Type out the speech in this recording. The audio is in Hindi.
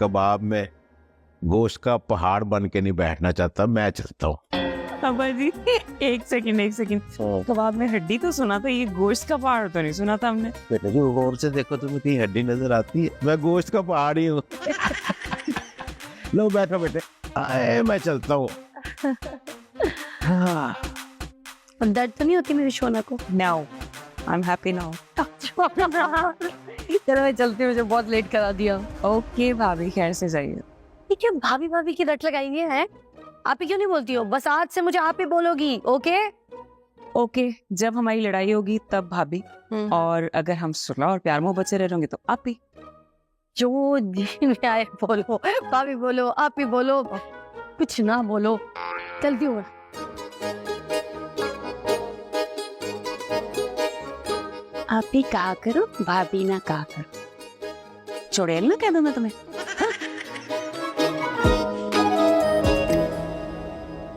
कबाब में गोश्त का पहाड़ बन के नहीं बैठना चाहता, मैं चलता हूँ। अब्बा जी एक सेकंड कबाब में हड्डी तो सुना था, ये गोश्त का पहाड़ तो नहीं सुना था हमने। बेटा जी गौर से देखो, तुम्हें कहीं हड्डी नजर आती है? मैं गोश्त का पहाड़ ही हूँ। लो बैठो बेटे, मैं चलता हूँ। हाँ। दर्द तो नहीं होती मेरी शोना को? Now I am happy now. चलो मैं चलती हूँ, मुझे बहुत लेट करा दिया। ओके भाभी, खैर से जाइए। ये क्या भाभी भाभी की रट लगाई है? आप ही क्यों नहीं बोलती हो? बस आज से मुझे आप ही बोलोगी, ओके? ओके, जब हमारी लड़ाई होगी तब भाभी, और अगर हम सुलह और प्यार मोहब्बत से रह रहे होंगे तो आप ही। जो दिन में आए बोलो, भाभी बोलो, आप ही बोलो, कुछ ना बोलो। चलती हूँ। आप ही कहा करो, भाभी ना कहा करो। चुड़ैल ना कह दूं मैं तुम्हें।